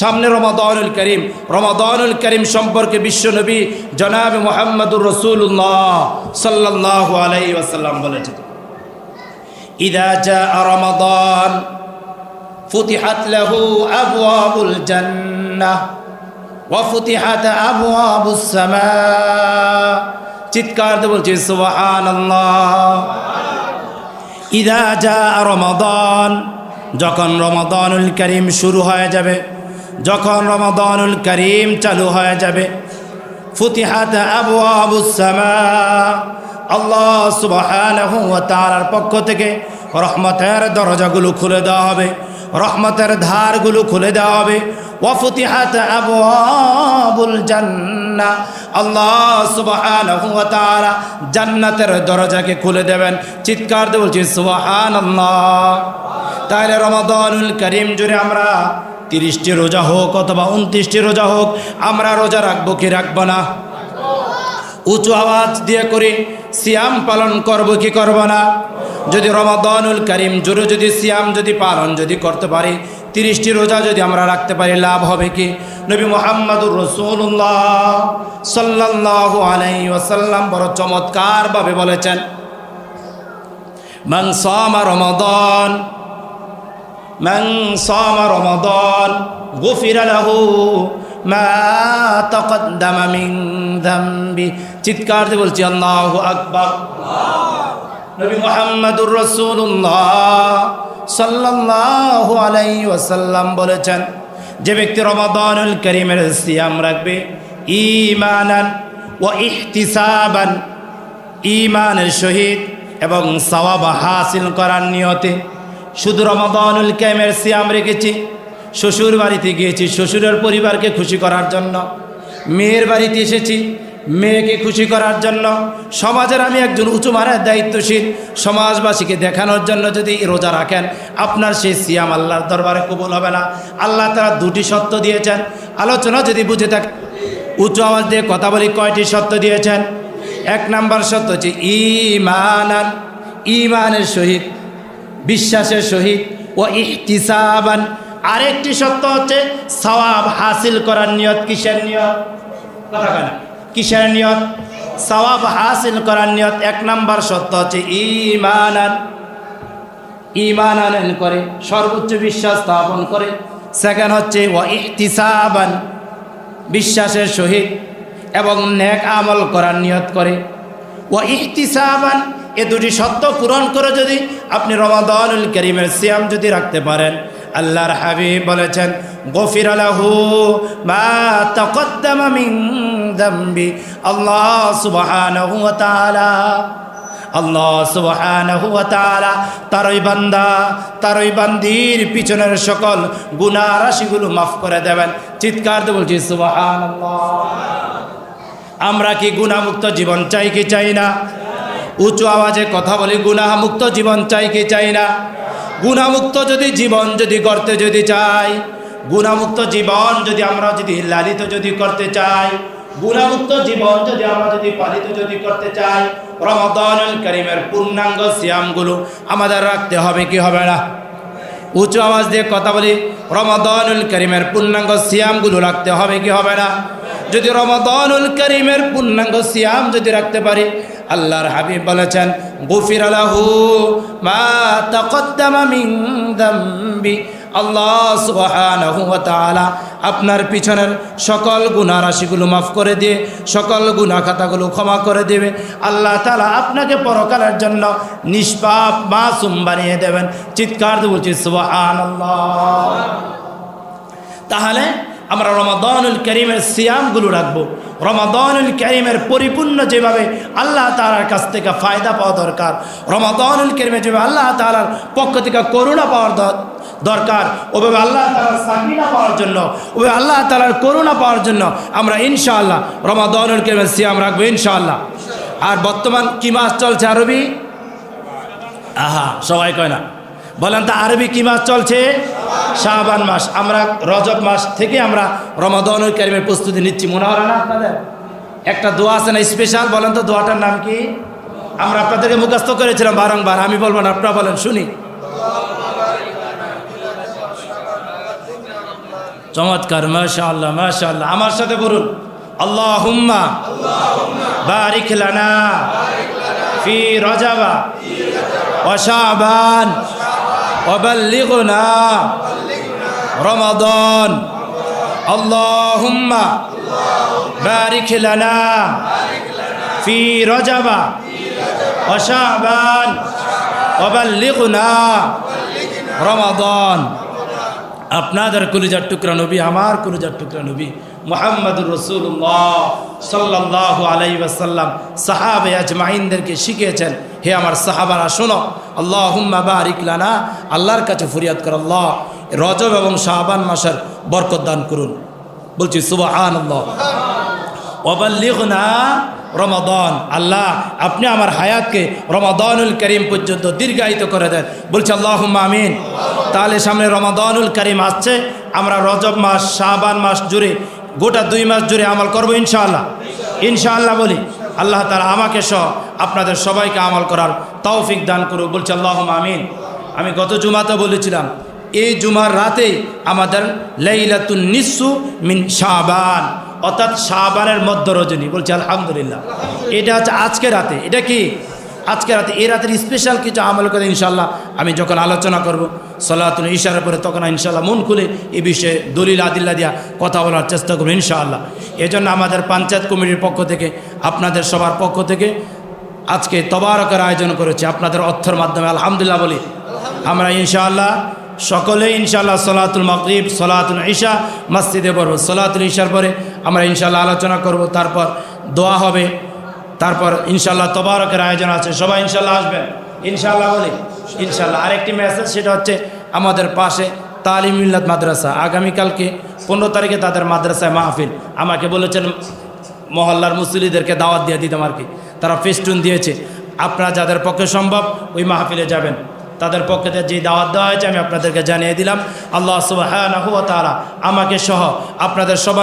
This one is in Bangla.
সামনে রমাদানুল করিম সম্পর্কে বিশ্বনবী জনাব মুহাম্মদুর রাসূলুল্লাহ সাল্লাল্লাহু আলাইহি ওয়াসাল্লাম বলেছেন, ইযা জাআ রমাদান ফুতিহাত লাহু আবওয়াবুল জান্নাহ ওয়া ফুতিহাত আবওয়াবুস সামা। চিৎকার দিয়ে বলছি সুবহানাল্লাহ। ইযা জাআ রমাদান, যখন রমাদানুল করিম শুরু হয়ে যাবে, যখন রমাদানুল করিম চালু হয়ে যাবে, ফুতিহাত আবওয়াবুস সামা, আল্লাহ সুবহানাহু ওয়া তাআলার পক্ষ থেকে রহমতের দরজাগুলো খুলে দেওয়া হবে, রহমতের ধারগুলো খুলে দেওয়া হবে। ওয়া ফুতিহাত আবওয়াবুল জান্নাহ, আল্লাহ সুবহানাহু ওয়া তাআলা জান্নাতের দরজাকে খুলে দেবেন। চিৎকার দিয়ে বলছি সুবহানাল্লাহ। তাহলে রমাদানুল করিম জুড়ে আমরা 30টি রোজা হোক অথবা 29টি রোজা হোক, আমরা রোজা রাখবো কি রাখবো না? উঁচু আওয়াজ দিয়ে করি সিয়াম পালন করব কি করব না? যদি রমাদানুল করিম জুড়ে যদি সিয়াম যদি পালন যদি করতে পারি, 30টি রোজা যদি আমরা রাখতে পারি, লাভ হবে কি? নবী মুহাম্মদুর রাসূলুল্লাহ সাল্লাল্লাহু আলাইহি ওয়াসাল্লাম বড় চমৎকারভাবে বলেছেন, মান সামা রমাদান গুফিরা লাহু মা তাকদ্দামা মিন যামবি। চিৎকার দিয়ে বলছি আল্লাহু আকবার। নবী মুহাম্মদুর রাসূলুল্লাহ সাল্লাল্লাহু আলাইহি ওয়াসাল্লাম বলেছেন, যে ব্যক্তি রমাদানুল করিমের সিয়াম রাখবে ঈমানান ওয়া ইহতিসাবান, ঈমানের সহিত এবং সওয়াব হাসিল করার নিয়তে। শুধু রমাদানুল করিমের সিয়াম রেখেছি, শ্বশুর বাড়িতে গিয়েছি শ্বশুরের পরিবারকে খুশি করার জন্য, মেয়ের বাড়িতে এসেছি মেয়েকে খুশি করার জন্য, সমাজের আমি একজন উঁচু মানের দায়িত্বশীল, সমাজবাসীকে দেখানোর জন্য যদি রোজা রাখেন, আপনার সেই সিয়াম আল্লাহর দরবারে কবুল হবে না। আল্লাহ তাআলা দুটি সত্য দিয়েছেন, আলোচনা যদি বুঝে থাকে উঁচু আওয়াজ দিয়ে কথা বলি, কয়টি সত্য দিয়েছেন? 1 নাম্বার সত্য হচ্ছে ঈমানান, ঈমানের সহিত বিশ্বাসের সহিত, ও ইহতিসাবান, আরেকটি সত্য হচ্ছে সওয়াব হাসিল করার নিয়ত। কিসের নিয়ত? কথা কয় না, কিসের নিয়ত? সওয়াব হাসিল করার নিয়ত। 1 নাম্বার সত্য হচ্ছে ঈমানান, ঈমান আনয়ন করে সর্বোচ্চ বিশ্বাস স্থাপন করে। সেকেন্ড হচ্ছে ওয়া ইহতিসাবান, বিশ্বাসের সহিত এবং নেক আমল করার নিয়ত করে। ওয়া ইহতিসাবান, এ দুটি সত্য পূরণ করে যদি আপনি রমাদানুল করিমের সিয়াম যদি রাখতে পারেন, আল্লাহর হাবিব বলেছেন, গফিরা লাহু মা তাকদ্দামা মিন যামবি। আল্লাহ সুবহানাহু ওয়া তাআলা তারই বান্দা তারই বান্দির পিছনের সকল গুনাহ রাশিগুলো মাফ করে দেবেন। চিৎকার দিয়ে বলছি সুবহানাল্লাহ। আমরা কি গুনাহমুক্ত জীবন চাই কি চাই না? উঁচু আওয়াজে কথা বলি, গুনাহমুক্ত জীবন চাই কি চাই না? গুনাহমুক্ত যদি জীবন যদি করতে যদি চাই, গুনাহমুক্ত জীবন যদি আমরা যদি লালিত যদি করতে চাই, গুনাহমুক্ত জীবন যদি আমরা যদি পালিত যদি করতে চাই, রমাদানুল করিমের পূর্ণাঙ্গ সিয়ামগুলো আমাদের রাখতে হবে কি হবে না? উঁচু আওয়াজ দিয়ে কথা বলি, রমাদানুল করিমের পূর্ণাঙ্গ সিয়ামগুলো রাখতে হবে কি হবে না? যদি রমাদানুল করিমের পূর্ণাঙ্গ সিয়াম যদি রাখতে পারি, আল্লাহর হাবিব বলেছেন, গুফিরা লাহু মা তাকদ্দামা মিন যামবি। আল্লাহ সুবহানাহু ওয়া তাআলা আপনার পিছনের সকল গুনাহ রাশিগুলো মাফ করে দিয়ে সকল গুনাহ খাতাগুলো ক্ষমা করে দেবে। আল্লাহ তাআলা আপনাকে পরকালের জন্য নিষ্পাপ মাসুম বানিয়ে দেবেন। চিৎকার দিয়ে বলছি সুবহানাল্লাহ। তাহলে আমরা রমাদানুল করিমের সিয়ামগুলো রাখবো, রমাদানুল করিমের পরিপূর্ণ যেভাবে আল্লাহ তাআলার কাছ থেকে ফায়দা পাওয়া দরকার, রমাদানুল করিমে যেভাবে আল্লাহ তাআলার পক্ষ থেকে করুণা পাওয়ার দরকার, ওভাবে আল্লাহ তাআলার সাকিনা পাওয়ার জন্য, ওভাবে আল্লাহ তাআলার করুণা পাওয়ার জন্য আমরা ইনশাআল্লাহ রমাদানুল করিমের সিয়াম রাখবো ইনশাআল্লাহ। আর বর্তমান কি মাস চলছে? আরবি, আহা সবাই কয় না, বলেন তো আরবি কি মাস চলছে? শাবান মাস। আমরা রজব মাস থেকে আমরা রমাদানুল করিমের প্রস্তুতি নিচ্ছি। মনে হয় না আপনাদের একটা দোয়া আছে না স্পেশাল? বলেন তো দোয়াটার নাম কি? আমরা আপনাদেরকে মুখস্থ করেছিলাম বারংবার, আমি বলবো না, আপনারা বলেন শুনি। চমৎকার, মাশাআল্লাহ মাশাআল্লাহ। আমার সাথে বলুন, আল্লাহুম্মা বারিক লানা ফি রজবা ওয়া শাবান ওয়া বাল্লিগনা রমাদান। আল্লাহুম্মা বারিক লানা ফি রজবা ওয়া শাবান ওয়া বাল্লিগনা রমাদান। আপনাদের কলিজার টুকরা নবী, আমার কলিজার টুকরা নবী মুহাম্মদুর রাসূলুল্লাহ সাল্লাল্লাহু আলাইহি ওয়াসাল্লাম সাহাবে আজমাইনদেরকে শিখিয়েছেন, হে আমার সাহাবারা শোনো, আল্লাহুম্মা বারিক লানা, আল্লাহর কাছে ফরিয়াদ কর, আল্লাহ রজব এবং শাবান মাসের বরকত দান করুন। বলছি সুবহানাল্লাহ। ওয়া বাল্লিগনা রমাদান, আল্লাহ আপনি আমার হায়াতকে রমাদানুল করিম পর্যন্ত দীর্ঘায়িত করে দেন। বলছে আল্লাহুম্মা আমিন। তাহলে সামনে রমাদানুল করিম আসছে, আমরা রজব মাস শাবান মাস জুড়ে গোটা 2 মাস জুড়ে আমল করবো ইনশাআল্লাহ। ইনশাআল্লাহ বলি, আল্লাহ তাআলা আমাকে সহ আপনাদের সবাইকে আমল করার তৌফিক দান করুন। বলছে আল্লাহুম্মা আমিন। আমি গত জুমাতে বলেছিলাম, এই জুমার রাতে আমাদের লাইলাতুন নিসফু মিন শাবান, অর্থাৎ শাবানের মধ্য রজনী। বলছি আলহামদুলিল্লাহ। এটা হচ্ছে আজকে রাতে। এটা কি আজকে রাতে? এই রাতের স্পেশাল কিছু আমল করে ইনশাআল্লাহ আমি যখন আলোচনা করব সালাতুল ইশার পরে, তখন ইনশাআল্লাহ মন খুলে এই বিষয়ে দলিল আদিল্লা দিয়া কথা বলার চেষ্টা করব ইনশাআল্লাহ। এজন্য আমাদের পঞ্চায়েত কমিটির পক্ষ থেকে, আপনাদের সবার পক্ষ থেকে আজকে তবারকের আয়োজন করেছি আপনাদের অর্থের মাধ্যমে। আলহামদুলিল্লাহ বলি। আমরা ইনশাআল্লাহ সকলে ইনশাআল্লাহ সলাতুল মাগরিব, সলাতুল ইশা মসজিদে পড়ব। সলাতুল ইশার পরে আমরা ইনশাআল্লাহ আলোচনা করব, তারপর দোয়া হবে, তারপর ইনশাআল্লাহ তবারকের আয়োজন আছে। সবাই ইনশাআল্লাহ আসবেন ইনশাআল্লাহ বলি ইনশাআল্লাহ। আরেকটি মেসেজ, সেটা হচ্ছে আমাদের পাশে তালিম মিল্লাত মাদ্রাসা, আগামীকালকে 15 তারিখে তাদের মাদ্রাসায় মাহফিল। আমাকে বলেছেন মহল্লার মুসল্লিদেরকে দাওয়াত দিয়ে দিতাম আর কি, তারা ফেস্টুন দিয়েছে। আপনারা যাদের পক্ষে সম্ভব ওই মাহফিলে যাবেন, তাদের পক্ষে যে দাওয়াত দেওয়া হয়েছে আমি আপনাদেরকে জানিয়ে দিলাম। আল্লাহ সুবহানাহু ওয়া তাআলা আমাকে সহ আপনাদের সবাই